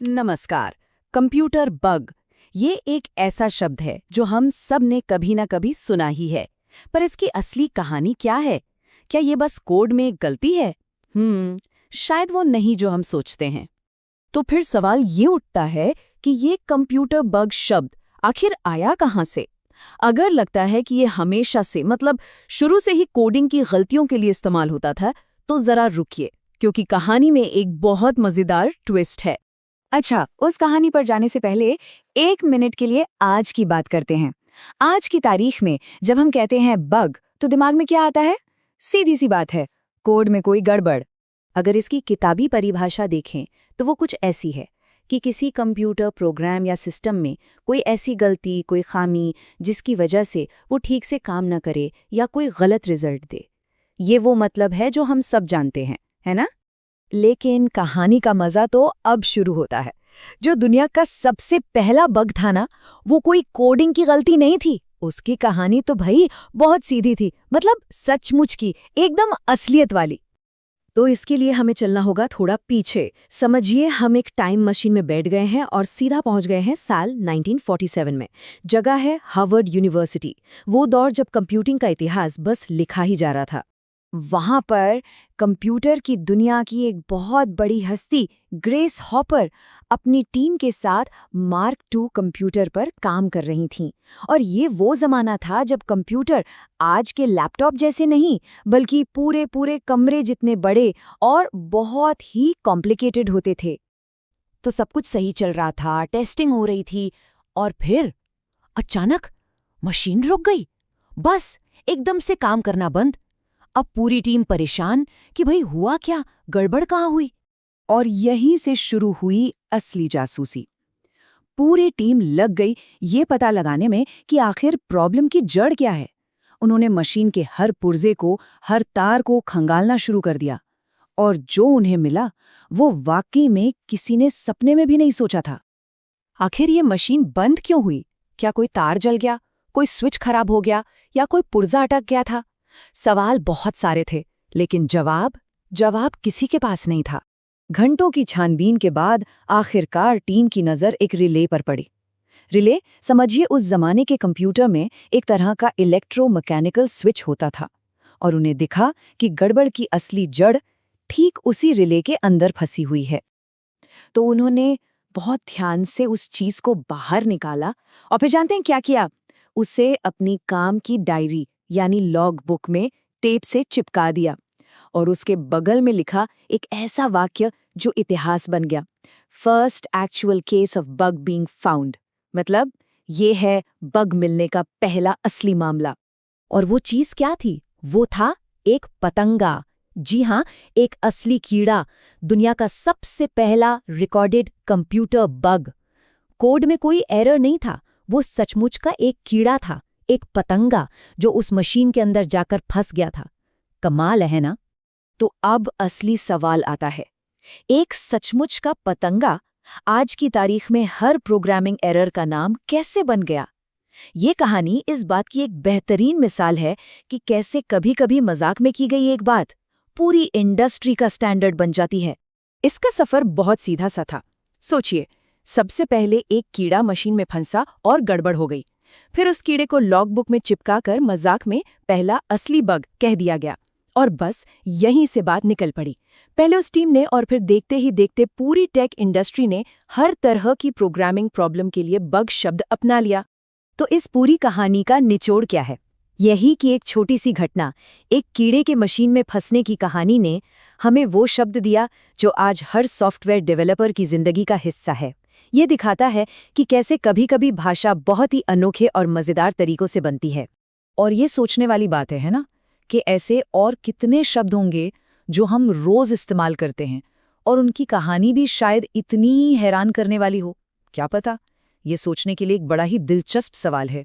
नमस्कार। Computer bug ये एक ऐसा शब्द है जो हम सब ने कभी ना कभी सुना ही है, पर इसकी असली कहानी क्या है? क्या ये बस कोड में एक गलती है? शायद वो नहीं जो हम सोचते हैं। तो फिर सवाल ये उठता है कि ये कंप्यूटर बग शब्द आखिर आया कहाँ से? अगर लगता है कि ये हमेशा से मतलब शुरू से ही कोडिंग की गलतियों के लिए इस्तेमाल होता था, तो जरा रुकिए, क्योंकि कहानी में एक बहुत मजेदार ट्विस्ट है। अच्छा, उस कहानी पर जाने से पहले 1 मिनट के लिए आज की बात करते हैं। आज की तारीख में जब हम कहते हैं बग, तो दिमाग में क्या आता है? सीधी सी बात है, कोड में कोई गड़बड़। अगर इसकी किताबी परिभाषा देखें तो वो कुछ ऐसी है कि किसी कंप्यूटर प्रोग्राम या सिस्टम में कोई ऐसी गलती, कोई खामी जिसकी वजह से वो ठीक से काम न करे या कोई गलत रिजल्ट दे। ये वो मतलब है जो हम सब जानते हैं, है ना? लेकिन कहानी का मजा तो अब शुरू होता है। जो दुनिया का सबसे पहला बग था ना, वो कोई कोडिंग की गलती नहीं थी। उसकी कहानी तो भाई बहुत सीधी थी, मतलब सचमुच की, एकदम असलियत वाली। तो इसके लिए हमें चलना होगा थोड़ा पीछे। समझिए, हम एक टाइम मशीन में बैठ गए हैं और सीधा पहुंच गए हैं साल 1947 में। जगह है हार्वर्ड यूनिवर्सिटी। वो दौर जब कंप्यूटिंग का इतिहास बस लिखा ही जा रहा था। वहां पर कंप्यूटर की दुनिया की एक बहुत बड़ी हस्ती ग्रेस हॉपर अपनी टीम के साथ मार्क II कंप्यूटर पर काम कर रही थीं। और ये वो जमाना था जब कंप्यूटर आज के लैपटॉप जैसे नहीं, बल्कि पूरे पूरे कमरे जितने बड़े और बहुत ही कॉम्प्लिकेटेड होते थे। तो सब कुछ सही चल रहा था, टेस्टिंग हो रही थी, और फिर अचानक मशीन रुक गई। बस एकदम से काम करना बंद। अब पूरी टीम परेशान कि भाई हुआ क्या, गड़बड़ कहाँ हुई। और यहीं से शुरू हुई असली जासूसी। पूरी टीम लग गई ये पता लगाने में कि आखिर प्रॉब्लम की जड़ क्या है। उन्होंने मशीन के हर पुर्जे को, हर तार को खंगालना शुरू कर दिया, और जो उन्हें मिला वो वाकई में किसी ने सपने में भी नहीं सोचा था। आखिर ये मशीन बंद क्यों हुई? क्या कोई तार जल गया, कोई स्विच खराब हो गया, या कोई पुर्जा अटक गया था? सवाल बहुत सारे थे, लेकिन जवाब किसी के पास नहीं था। घंटों की छानबीन के बाद आखिरकार टीम की नज़र एक रिले पर पड़ी। रिले, समझिए, उस जमाने के कंप्यूटर में एक तरह का इलेक्ट्रोमैकेनिकल स्विच होता था, और उन्हें दिखा कि गड़बड़ की असली जड़ ठीक उसी रिले के अंदर फंसी हुई है। तो उन्होंने बहुत ध्यान से उस चीज को बाहर निकाला, और फिर जानते हैं क्या किया? उसे अपनी काम की डायरी यानी लॉग बुक में टेप से चिपका दिया, और उसके बगल में लिखा एक ऐसा वाक्य जो इतिहास बन गया, first actual case of bug being found. मतलब ये है बग मिलने का पहला असली मामला। और वो चीज क्या थी? वो था एक पतंगा। जी हाँ, एक असली कीड़ा, दुनिया का सबसे पहला रिकॉर्डेड कंप्यूटर बग। कोड में कोई एरर नहीं था, वो सचमुच का एक कीड़ा था, एक पतंगा जो उस मशीन के अंदर जाकर फंस गया था। कमाल है ना? तो अब असली सवाल आता है, एक सचमुच का पतंगा आज की तारीख में हर प्रोग्रामिंग एरर का नाम कैसे बन गया? ये कहानी इस बात की एक बेहतरीन मिसाल है कि कैसे कभी-कभी मजाक में की गई एक बात पूरी इंडस्ट्री का स्टैंडर्ड बन जाती है। इसका सफर बहुत सीधा सा था। सोचिए, सबसे पहले एक कीड़ा मशीन में फंसा और गड़बड़ हो गई। फिर उस कीड़े को लॉगबुक में चिपकाकर मजाक में पहला असली बग कह दिया गया, और बस यहीं से बात निकल पड़ी। पहले उस टीम ने, और फिर देखते ही देखते पूरी टेक इंडस्ट्री ने हर तरह की प्रोग्रामिंग प्रॉब्लम के लिए बग शब्द अपना लिया। तो इस पूरी कहानी का निचोड़ क्या है? यही कि एक छोटी सी घटना, एक कीड़े के मशीन में फंसने की कहानी ने हमें वो शब्द दिया जो आज हर सॉफ्टवेयर डेवलपर की जिंदगी का हिस्सा है। ये दिखाता है कि कैसे कभी-कभी भाषा बहुत ही अनोखे और मजेदार तरीकों से बनती है। और ये सोचने वाली बात है ना, कि ऐसे और कितने शब्द होंगे जो हम रोज इस्तेमाल करते हैं, और उनकी कहानी भी शायद इतनी ही हैरान करने वाली हो। क्या पता? ये सोचने के लिए एक बड़ा ही दिलचस्प सवाल है।